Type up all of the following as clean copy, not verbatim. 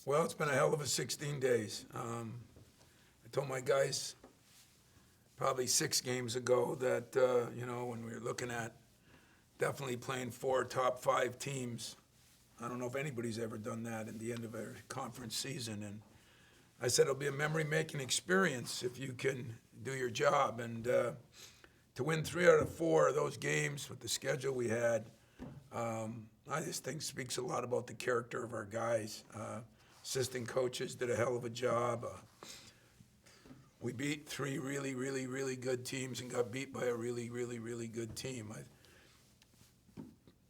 Well, it's been a hell of a 16 days. I told my guys probably 6 games ago that, when we were looking at definitely playing 4 top 5 teams, I don't know if anybody's ever done that in the end of a conference season. And I said it'll be a memory-making experience if you can do your job. And to win 3 out of 4 of those games with the schedule we had, I just think speaks a lot about the character of our guys. Assistant coaches did a hell of a job. We beat 3 really, really, really good teams and got beat by a really, really, really good team.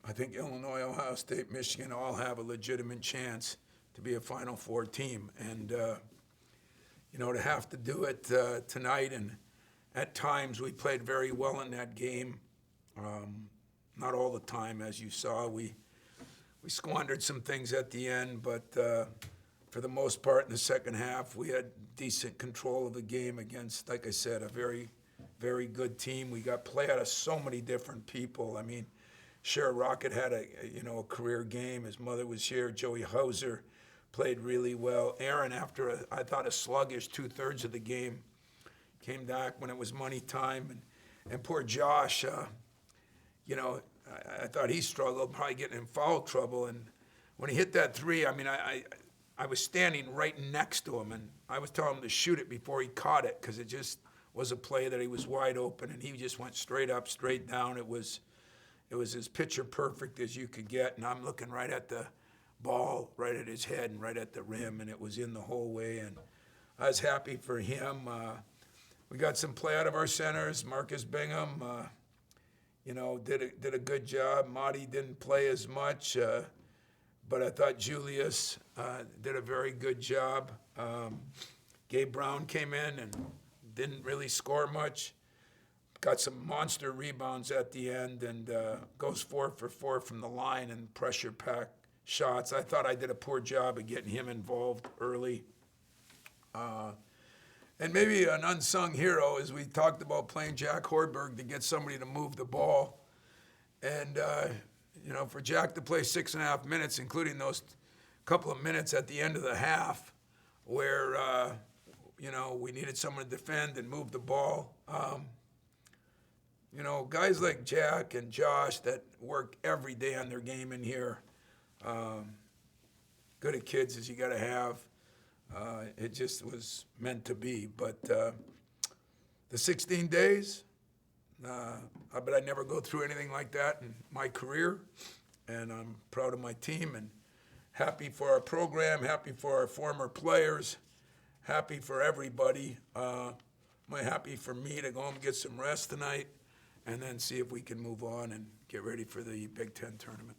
I think Illinois, Ohio State, Michigan all have a legitimate chance to be a Final Four team. And, to have to do it tonight, and at times we played very well in that game. Not all the time, as you saw. We squandered some things at the end, but for the most part in the second half, we had decent control of the game against, like I said, a very, very good team. We got play out of so many different people. I mean, sure, Rocket had a career game. His mother was here. Joey Hauser played really well. Aaron, after I thought a sluggish 2/3 of the game, came back when it was money time. And poor Josh, I thought he struggled, probably getting in foul trouble. And when he hit that 3, I was standing right next to him, and I was telling him to shoot it before he caught it, because it just was a play that he was wide open, and he just went straight up, straight down. It was as picture perfect as you could get, and I'm looking right at the ball, right at his head, and right at the rim, and it was in the whole way, and I was happy for him. We got some play out of our centers. Marcus Bingham, did a good job. Marty didn't play as much, but I thought Julius did a very good job. Gabe Brown came in and didn't really score much. Got some monster rebounds at the end, and goes 4 for 4 from the line and pressure-packed shots. I thought I did a poor job of getting him involved early. And maybe an unsung hero is we talked about playing Jack Horberg to get somebody to move the ball. And, for Jack to play 6.5 minutes, including those couple of minutes at the end of the half where, we needed someone to defend and move the ball. Guys like Jack and Josh that work every day on their game in here, good at kids as you got to have. It just was meant to be. But the 16 days, I bet I never go through anything like that in my career. And I'm proud of my team and happy for our program, happy for our former players, happy for everybody. Happy for me to go home and get some rest tonight and then see if we can move on and get ready for the Big Ten tournament.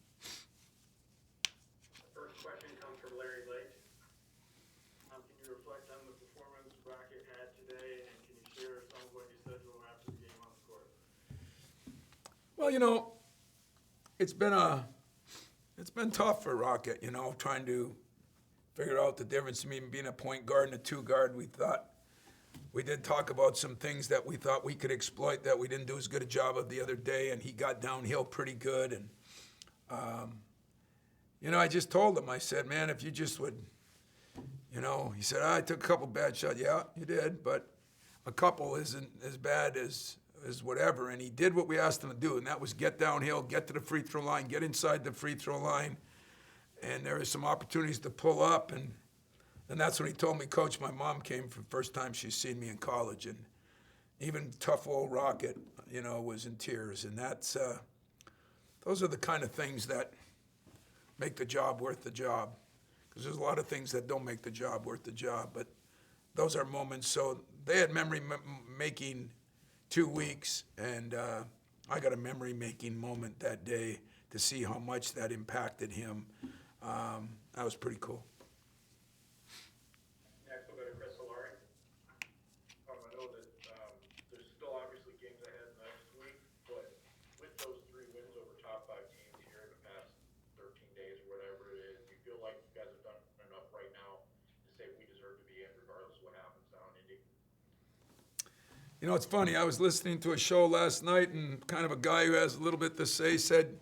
First question comes from Larry Lake. Can you reflect on the performance Rocket had today, and can you share some of what you said to him after the game on the court? Well, it's been tough for Rocket, trying to figure out the difference between being a point guard and a 2 guard. We did talk about some things that we thought we could exploit that we didn't do as good a job of the other day, and he got downhill pretty good. And, I just told him, I said, man, if you just would, he said, I took a couple bad shots. Yeah, you did, but a couple isn't as bad as whatever. And he did what we asked him to do, and that was get downhill, get to the free throw line, get inside the free throw line. And there were some opportunities to pull up, and that's when he told me, Coach, my mom came for the first time she's seen me in college, and even tough old Rocket, was in tears. And those are the kind of things that make the job worth the job, because there's a lot of things that don't make the job worth the job, but those are moments. So they had memory-making 2 weeks, and I got a memory-making moment that day to see how much that impacted him. That was pretty cool. Next, we'll go to Chris Solari. I know that there's still obviously games ahead next week, but with those 3 wins over top 5 teams here in the past 13 days or whatever it is, do you feel like you guys have done enough right now to say we deserve to be in regardless of what happens down in Indy? It's funny. I was listening to a show last night, and kind of a guy who has a little bit to say said,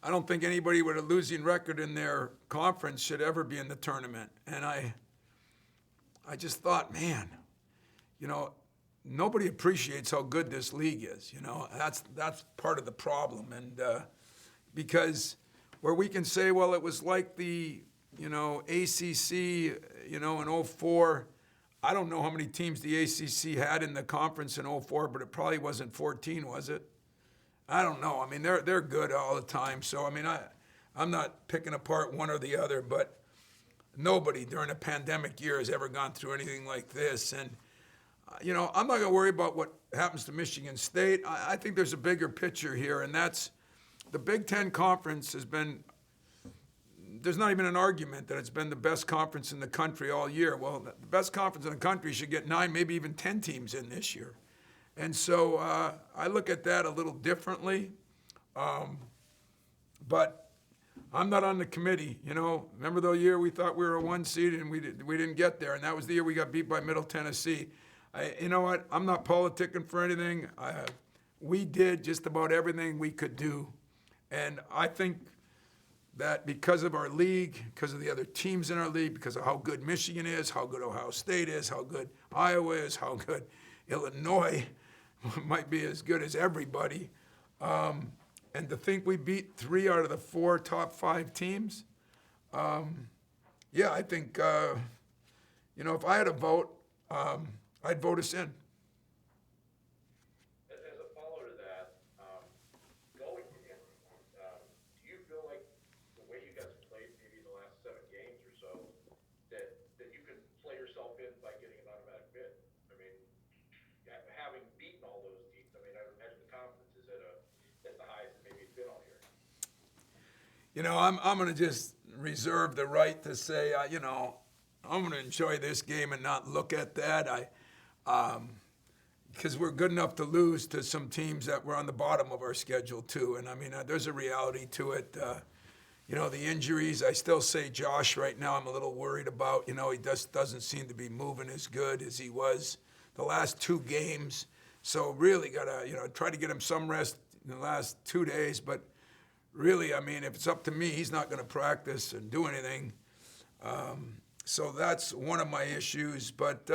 I don't think anybody with a losing record in their conference should ever be in the tournament. And I just thought, man, nobody appreciates how good this league is. That's part of the problem. And because where we can say, well, it was like the ACC, in '04. I don't know how many teams the ACC had in the conference in '04, but it probably wasn't 14, was it? I don't know. I mean, they're good all the time. So, I mean, I'm not picking apart one or the other, but nobody during a pandemic year has ever gone through anything like this. And, I'm not going to worry about what happens to Michigan State. I think there's a bigger picture here, and that's the Big Ten Conference has been, there's not even an argument that it's been the best conference in the country all year. Well, the best conference in the country should get 9, maybe even 10 teams in this year. And so I look at that a little differently. But I'm not on the committee. Remember the year we thought we were a 1 seed and we didn't get there, and that was the year we got beat by Middle Tennessee. You know what? I'm not politicking for anything. We did just about everything we could do. And I think that because of our league, because of the other teams in our league, because of how good Michigan is, how good Ohio State is, how good Iowa is, how good Illinois might be as good as everybody. And to think we beat 3 out of the 4 top 5 teams, I think, if I had a vote, I'd vote us in. As a follow to that, going in, do you feel like the way you guys played maybe the last 7 games or so, that you can play yourself in by getting an automatic bid? I mean, having beaten all those teams, I mean, I would imagine the confidence is at the highest that maybe it's been all year. I'm going to just reserve the right to say, I'm going to enjoy this game and not look at that. Because we're good enough to lose to some teams that were on the bottom of our schedule too. And I mean, there's a reality to it. The injuries, I still say Josh right now I'm a little worried about. He just doesn't seem to be moving as good as he was the last 2 games. So really got to, try to get him some rest in the last 2 days. But really, I mean, if it's up to me, he's not going to practice and do anything. So that's one of my issues. But,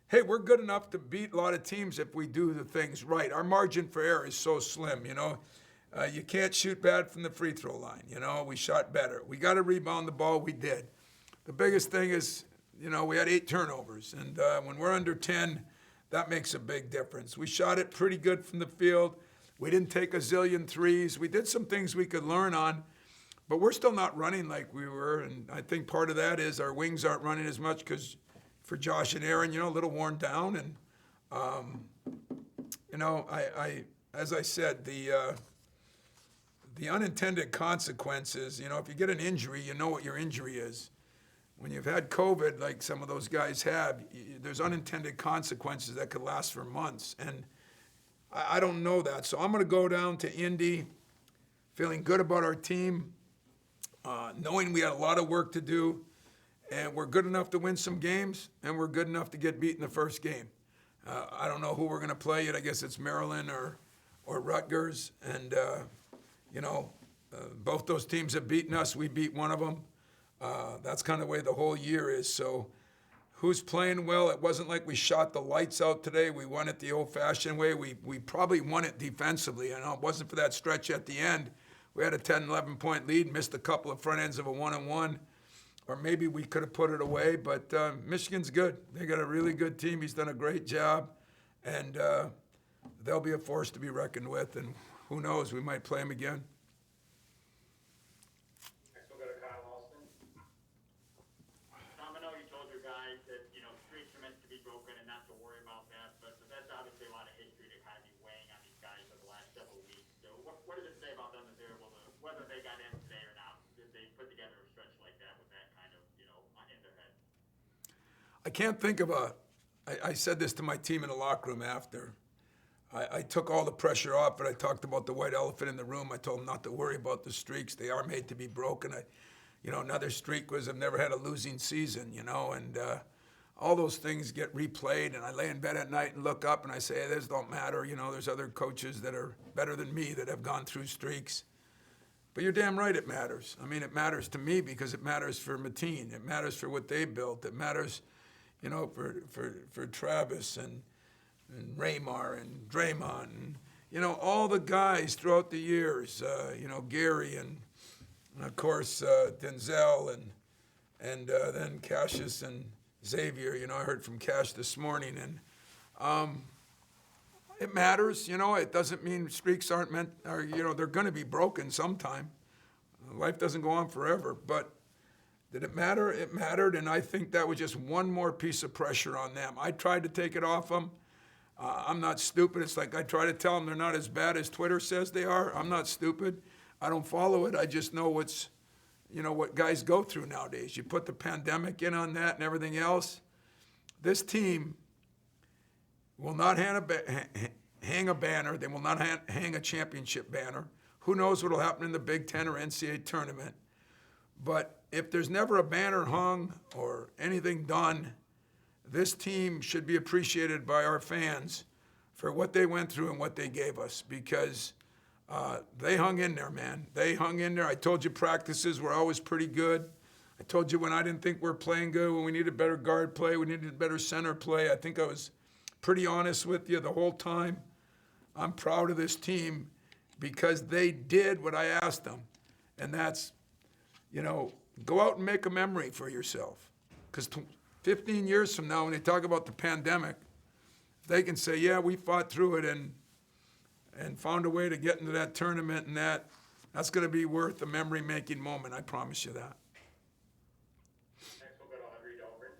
hey, we're good enough to beat a lot of teams if we do the things right. Our margin for error is so slim, You can't shoot bad from the free throw line, We shot better. We got to rebound the ball. We did. The biggest thing is, we had 8 turnovers. And when we're under 10, that makes a big difference. We shot it pretty good from the field. We didn't take a zillion threes. We did some things we could learn on. But we're still not running like we were. And I think part of that is our wings aren't running as much because for Josh and Aaron, a little worn down. And, as I said, the unintended consequences, if you get an injury, you know what your injury is. When you've had COVID, like some of those guys have, there's unintended consequences that could last for months. And I don't know that. So I'm going to go down to Indy feeling good about our team, knowing we had a lot of work to do. And we're good enough to win some games, and we're good enough to get beat in the first game. I don't know who we're going to play yet. I guess it's Maryland or Rutgers. And, both those teams have beaten us. We beat one of them. That's kind of the way the whole year is. So who's playing well? It wasn't like we shot the lights out today. We won it the old-fashioned way. We probably won it defensively. It wasn't for that stretch at the end. We had a 10, 11-point lead, missed a couple of front ends of a 1-on-1. Or maybe we could have put it away, but Michigan's good. They got a really good team. He's done a great job, and they'll be a force to be reckoned with. And who knows, we might play them again. Next we'll go to Kyle Alston. Tom, I know you told your guys that, streaks are meant to be broken and not to worry about that, but that's obviously a lot of history to kind of be weighing on these guys over the last several weeks. So what does it say about them that they're able to, whether they got in today or not, did they put together a stretch like that with that kind of, in their head? I can't think of I said this to my team in the locker room after. I took all the pressure off, but I talked about the white elephant in the room. I told them not to worry about the streaks. They are made to be broken. Another streak was I've never had a losing season, and all those things get replayed. And I lay in bed at night and look up and I say, hey, this don't matter. There's other coaches that are better than me that have gone through streaks. But you're damn right it matters. I mean, it matters to me because it matters for Mateen. It matters for what they built. It matters, for Travis and Raymar and Draymond and, all the guys throughout the years, Gary and of course, Denzel and then Cassius and Xavier. I heard from Cash this morning, and it matters. It doesn't mean streaks aren't meant, or they're going to be broken sometime. Life doesn't go on forever, but did it matter? It mattered, and I think that was just one more piece of pressure on them. I tried to take it off them. I'm not stupid. It's like I try to tell them they're not as bad as Twitter says they are. I'm not stupid. I don't follow it. I just know what guys go through nowadays. You put the pandemic in on that and everything else. This team will not hang a banner. They will not hang a championship banner. Who knows what will happen in the Big Ten or NCAA tournament. But if there's never a banner hung or anything done, this team should be appreciated by our fans for what they went through and what they gave us, because they hung in there, man. They hung in there. I told you practices were always pretty good. I told you when I didn't think we were playing good, when we needed better guard play, we needed better center play. I think I was pretty honest with you the whole time. I'm proud of this team because they did what I asked them. And that's, go out and make a memory for yourself. Because 15 years from now, when they talk about the pandemic, they can say, yeah, we fought through it and found a way to get into that tournament, and that's going to be worth a memory-making moment. I promise you that. Next we'll go to Audrey Dahlgren.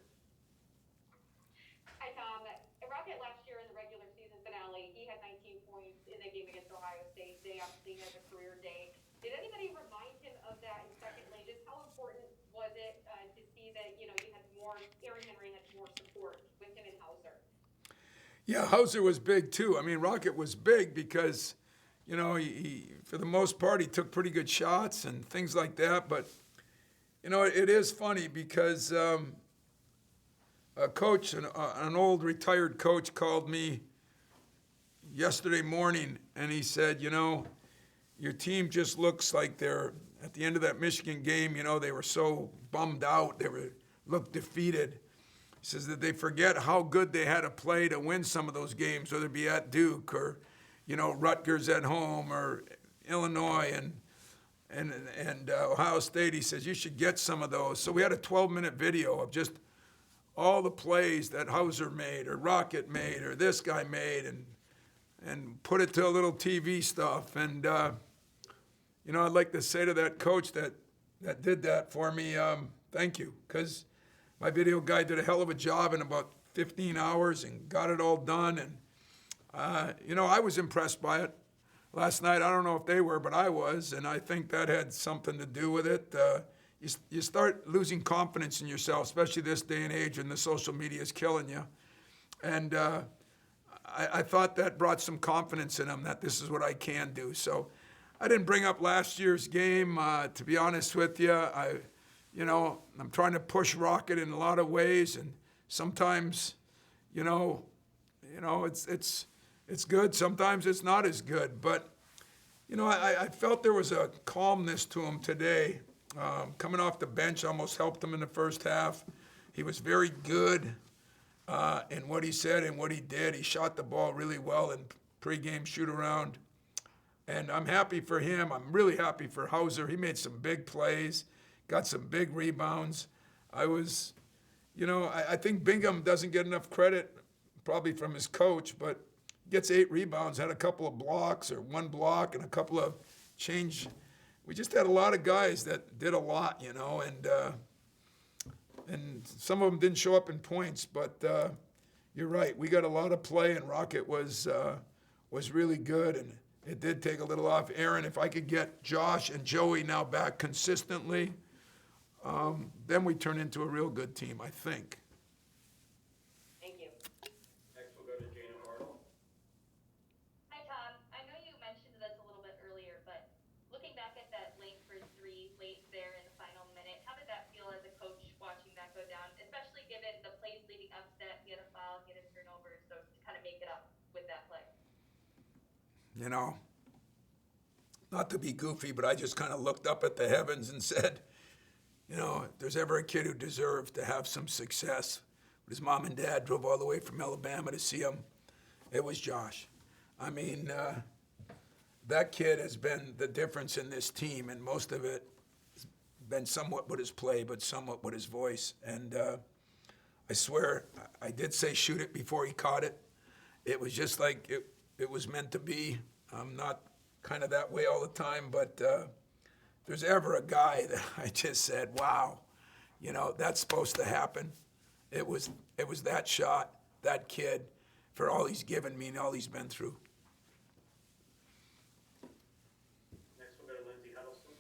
Hi, Tom. Rocket last year in the regular season finale, he had 19 points in the game against Ohio State. They obviously had a career day. Did anybody remind him of that in secondly? Just how important was it to see that, you had more, Aaron Henry had more support with him and Hauser? Yeah, Hauser was big too. I mean, Rocket was big because, he for the most part, he took pretty good shots and things like that. But, it is funny because a coach, an old retired coach, called me yesterday morning and he said, your team just looks like they're at the end of that Michigan game. They were so bummed out. They looked defeated. He says that they forget how good they had to play to win some of those games, whether it be at Duke or, Rutgers at home or Illinois and Ohio State. He says you should get some of those. So we had a 12-minute video of just all the plays that Hauser made or Rocket made or this guy made and put it to a little TV stuff. And, I'd like to say to that coach that did that for me, thank you, because my video guy did a hell of a job in about 15 hours and got it all done. And, I was impressed by it last night. I don't know if they were, but I was. And I think that had something to do with it. You start losing confidence in yourself, especially this day and age when the social media is killing you. And I thought that brought some confidence in them that this is what I can do. So I didn't bring up last year's game, to be honest with you. I'm trying to push Rocket in a lot of ways, and sometimes, it's good. Sometimes it's not as good. But, I felt there was a calmness to him today. Coming off the bench almost helped him in the first half. He was very good in what he said and what he did. He shot the ball really well in pregame shoot-around. And I'm happy for him. I'm really happy for Hauser. He made some big plays. Got some big rebounds. I think Bingham doesn't get enough credit, probably from his coach, but gets 8 rebounds, had a couple of blocks or 1 block and a couple of change. We just had a lot of guys that did a lot, and some of them didn't show up in points, but you're right. We got a lot of play, and Rocket was really good, and it did take a little off Aaron. If I could get Josh and Joey now back consistently, then we turn into a real good team, I think. Thank you. Next we'll go to Jana Bartle. Hi, Tom. I know you mentioned this a little bit earlier, but looking back at that Langford 3 late there in the final minute, how did that feel as a coach watching that go down, especially given the plays leading up to that, he had a foul, he had a turnover, so to kind of make it up with that play? not to be goofy, but I just kind of looked up at the heavens and said, you know, if there's ever a kid who deserved to have some success, but his mom and dad drove all the way from Alabama to see him, it was Josh. I mean, that kid has been the difference in this team, and most of it has been somewhat with his play, but somewhat with his voice. And I swear, I did say shoot it before he caught it. It was just like it was meant to be. I'm not kind of that way all the time, but if there's ever a guy that I just said, wow, you know, that's supposed to happen. It was that shot, that kid, for all he's given me and all he's been through. Next we'll go to Lindsey Huddleston.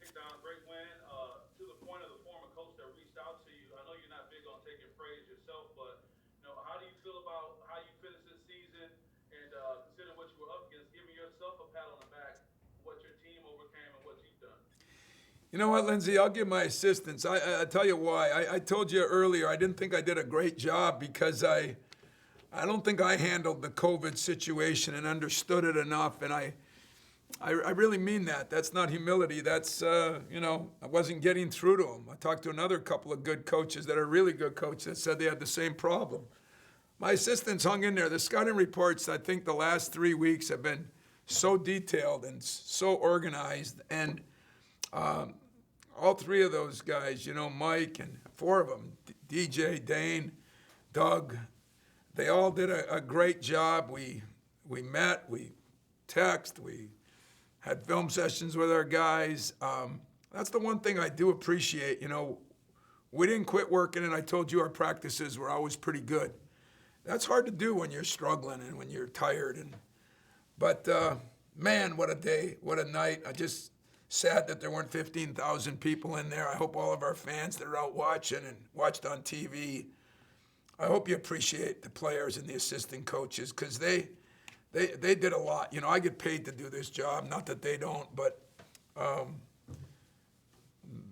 Hey, Don, great win. To the point of the former coach that reached out to you, I know you're not big on taking praise yourself, but you know, how do you feel about how you finished this season and considering what you were up against, giving yourself a pat on the back, what your team overcame and what you've done? You know what, Lindsey? I'll give my assistance. I tell you why. I told you earlier I didn't think I did a great job because I don't think I handled the COVID situation and understood it enough. And I really mean that. That's not humility. That's, you know, I wasn't getting through to them. I talked to another couple of good coaches that are really good coaches that said they had the same problem. My assistants hung in there. The scouting reports, I think the last 3 weeks have been so detailed and so organized. And all three of those guys, you know, Mike and four of them, DJ, Dane, Doug, they all did a great job. We met, we text, we had film sessions with our guys. That's the one thing I do appreciate. You know, we didn't quit working, and I told you our practices were always pretty good. That's hard to do when you're struggling and when you're tired. But man, what a day, what a night. I just sad that there weren't 15,000 people in there. I hope all of our fans that are out watching and watched on TV, I hope you appreciate the players and the assistant coaches because they did a lot. You know, I get paid to do this job, not that they don't, but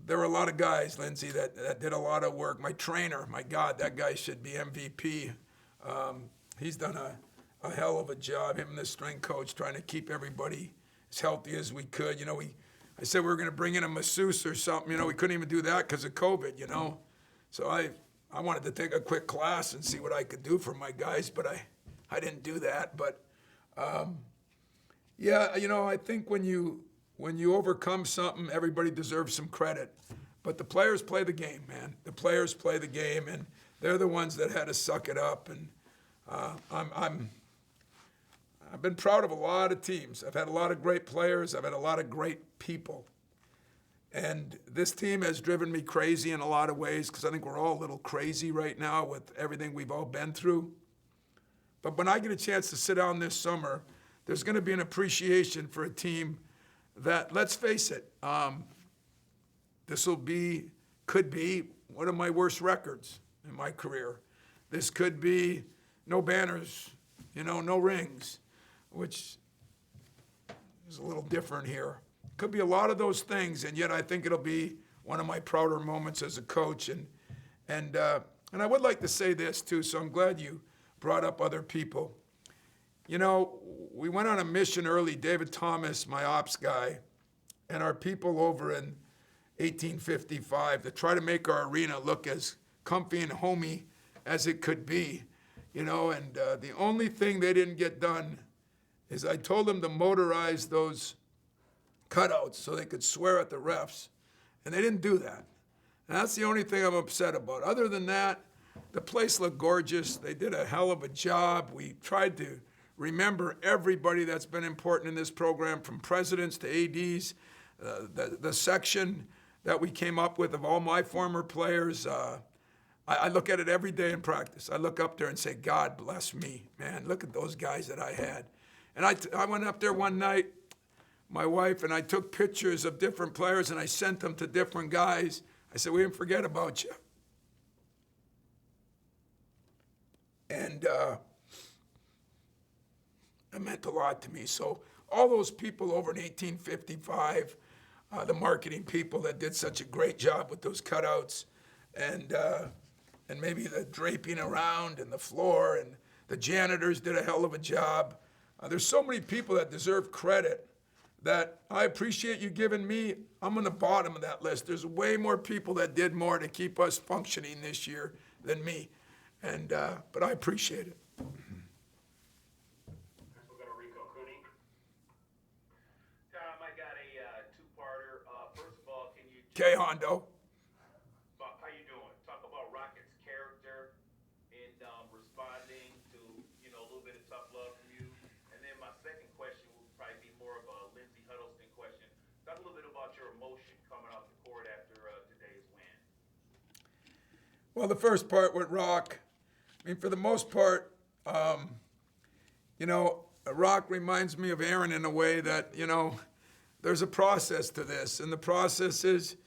there were a lot of guys, Lindsey, that did a lot of work. My trainer, my God, that guy should be MVP. He's done a hell of a job, him and the strength coach, trying to keep everybody as healthy as we could. You know, I said we were going to bring in a masseuse or something. You know, we couldn't even do that because of COVID, you know. So I wanted to take a quick class and see what I could do for my guys, but I didn't do that. But, yeah, you know, I think when you overcome something, everybody deserves some credit. But the players play the game, man. The players play the game, and they're the ones that had to suck it up. And I've been proud of a lot of teams. I've had a lot of great players. I've had a lot of great people. And this team has driven me crazy in a lot of ways because I think we're all a little crazy right now with everything we've all been through. But when I get a chance to sit down this summer, there's going to be an appreciation for a team that, let's face it, could be one of my worst records in my career. This could be no banners, you know, no rings, which is a little different here. Could be a lot of those things, and yet I think it'll be one of my prouder moments as a coach. And I would like to say this too, so I'm glad you brought up other people. You know, we went on a mission early, David Thomas, my ops guy, and our people over in 1855 to try to make our arena look as comfy and homey as it could be, you know, and the only thing they didn't get done is I told them to motorize those cutouts so they could swear at the refs, and they didn't do that. And that's the only thing I'm upset about. Other than that, the place looked gorgeous. They did a hell of a job. We tried to remember everybody that's been important in this program, from presidents to ADs, the section that we came up with of all my former players. I look at it every day in practice. I look up there and say, God bless me, man. Look at those guys that I had. And I went up there one night, my wife, and I took pictures of different players, and I sent them to different guys. I said, we didn't forget about you. And it meant a lot to me. So all those people over in 1855, the marketing people that did such a great job with those cutouts, and maybe the draping around and the floor, and the janitors did a hell of a job. There's so many people that deserve credit that I appreciate you giving me. I'm on the bottom of that list. There's way more people that did more to keep us functioning this year than me. And, but I appreciate it. Next we'll go to Rico Cooney. Tom, I got a two-parter. First of all, can you Okay, Hondo. how you doing? Talk about Rocket's character in responding to a little bit of tough love from you. And then my second question will probably be more of a Lindsey Huddleston question. Talk a little bit about your emotion coming off the court after today's win. Well, the first part with Rock, I mean, for the most part, Rock reminds me of Aaron in a way that, there's a process to this. And the process is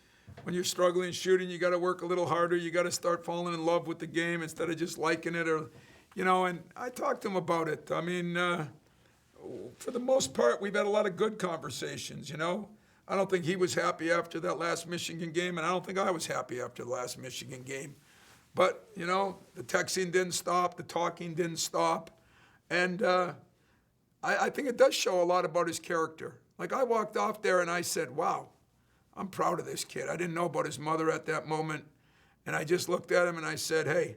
when you're struggling shooting, you got to work a little harder. You got to start falling in love with the game instead of just liking it and I talked to him about it. I mean, for the most part, we've had a lot of good conversations, I don't think he was happy after that last Michigan game, and I don't think I was happy after the last Michigan game. But, the texting didn't stop, the talking didn't stop. And I think it does show a lot about his character. Like, I walked off there and I said, wow, I'm proud of this kid. I didn't know about his mother at that moment. And I just looked at him and I said, hey,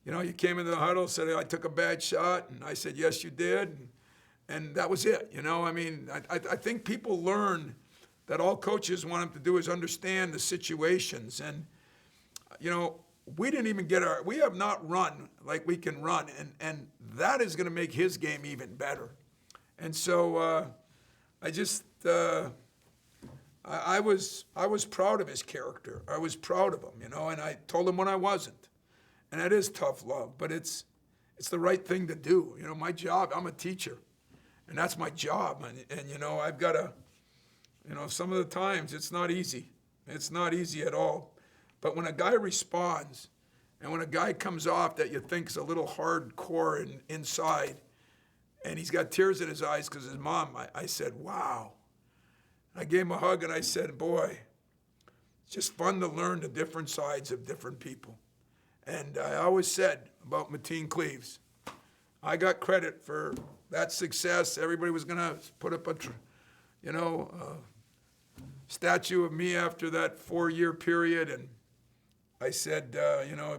you came into the huddle, said I took a bad shot. And I said, yes, you did. And that was it. I mean, I think people learn that all coaches want them to do is understand the situations. And, we didn't even we have not run like we can run. And that is going to make his game even better. And so I was proud of his character. I was proud of him, and I told him when I wasn't. And that is tough love, but it's the right thing to do. My job, I'm a teacher, and that's my job. And I've got to, some of the times it's not easy. It's not easy at all. But when a guy responds, and when a guy comes off that you think's a little hardcore inside, and he's got tears in his eyes because his mom, I said, wow. I gave him a hug and I said, boy, it's just fun to learn the different sides of different people. And I always said about Mateen Cleaves, I got credit for that success. Everybody was going to put up a statue of me after that 4-year period. And I said,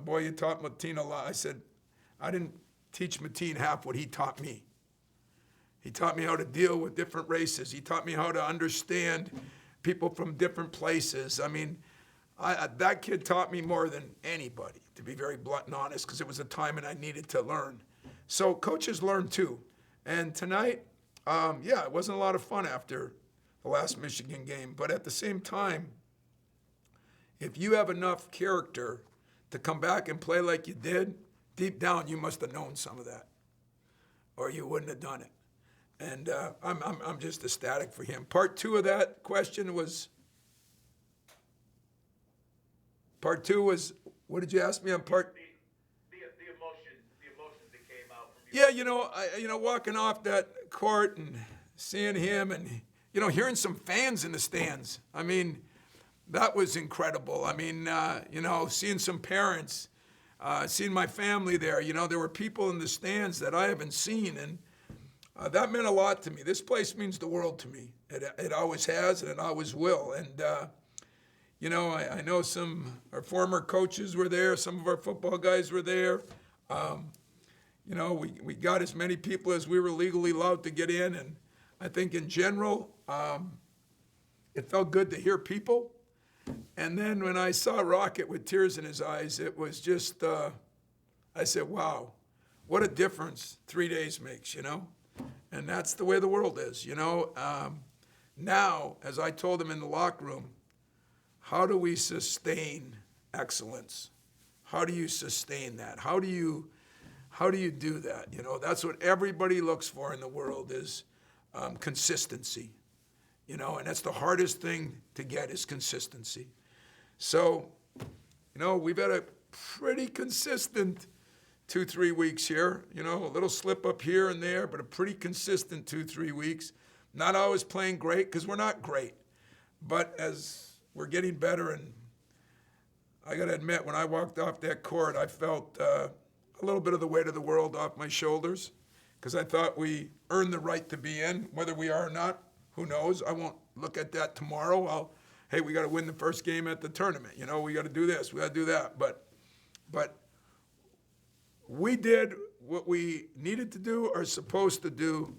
boy, you taught Mateen a lot. I said, I didn't teach Mateen half what he taught me. He taught me how to deal with different races. He taught me how to understand people from different places. I mean, that kid taught me more than anybody, to be very blunt and honest, because it was a time and I needed to learn. So coaches learn too. And tonight, it wasn't a lot of fun after the last Michigan game. But at the same time, if you have enough character to come back and play like you did, deep down you must have known some of that, or you wouldn't have done it. And I'm just ecstatic for him. Part two of that question was. Part two was, what did you ask me on part? The emotions that came out from you. Yeah, walking off that court and seeing him and hearing some fans in the stands. I mean, that was incredible. I mean, seeing some parents, seeing my family there. There were people in the stands that I haven't seen, and that meant a lot to me. This place means the world to me. It always has, and it always will. And I know our former coaches were there. Some of our football guys were there. We got as many people as we were legally allowed to get in, and I think in general, it felt good to hear people. And then when I saw Rocket with tears in his eyes, it was just, I said, wow, what a difference 3 days makes, And that's the way the world is, Now, as I told him in the locker room, how do we sustain excellence? How do you sustain that? How do you do that? That's what everybody looks for in the world is consistency. And that's the hardest thing to get is consistency. So, we've had a pretty consistent 2-3 weeks here. A little slip up here and there, but a pretty consistent 2-3 weeks. Not always playing great because we're not great. But as we're getting better, and I got to admit, when I walked off that court, I felt a little bit of the weight of the world off my shoulders because I thought we earned the right to be in, whether we are or not. Who knows? I won't look at that tomorrow. Hey, we got to win the first game at the tournament. You know, we got to do this, we got to do that. But we did what we needed to do or supposed to do.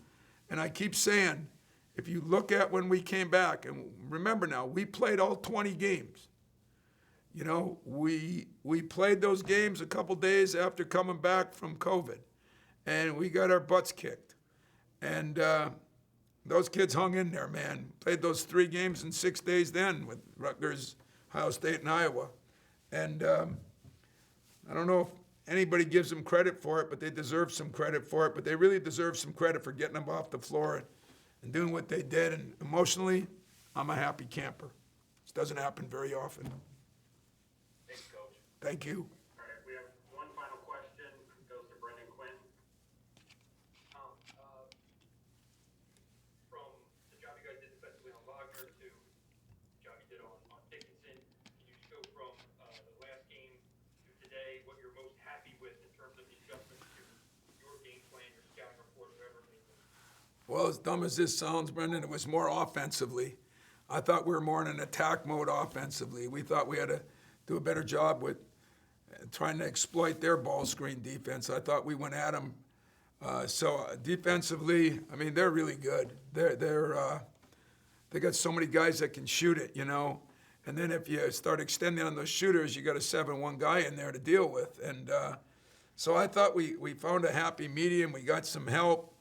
And I keep saying, if you look at when we came back, and remember now, we played all 20 games. You know, we played those games a couple days after coming back from COVID, and we got our butts kicked. And those kids hung in there, man. Played those 3 games in 6 days then with Rutgers, Ohio State, and Iowa. And I don't know if anybody gives them credit for it, but they deserve some credit for it. But they really deserve some credit for getting them off the floor and doing what they did. And emotionally, I'm a happy camper. This doesn't happen very often. Thanks, Coach. Thank you. All right, we have one final question. It goes to Brendan Quinn. From the job you guys did defensively on Wagner to the job you did on Dickinson, can you just go from the last game to today, what you're most happy with in terms of the adjustments to your game plan, your scouting report, whatever it may be? Well, as dumb as this sounds, Brendan, it was more offensively. I thought we were more in an attack mode offensively. We thought we had to do a better job with trying to exploit their ball screen defense. I thought we went at them. So defensively, I mean, they're really good. They got so many guys that can shoot it, you know. And then if you start extending on those shooters, you got a 7-1 guy in there to deal with. And so I thought we found a happy medium. We got some help.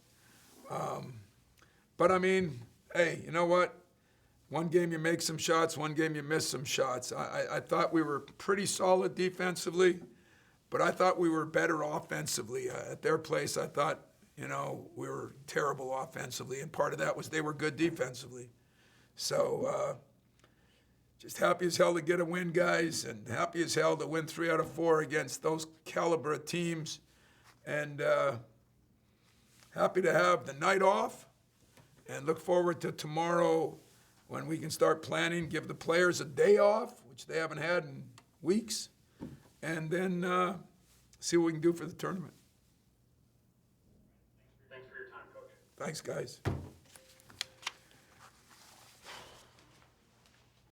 But I mean, hey, you know what? One game you make some shots, one game you miss some shots. I thought we were pretty solid defensively, but I thought we were better offensively. At their place, I thought, you know, we were terrible offensively, and part of that was they were good defensively. So just happy as hell to get a win, guys, and happy as hell to win 3 out of 4 against those caliber of teams. And happy to have the night off and look forward to tomorrow when we can start planning, give the players a day off, which they haven't had in weeks, and then see what we can do for the tournament. Thanks for your time, Coach. Thanks, guys.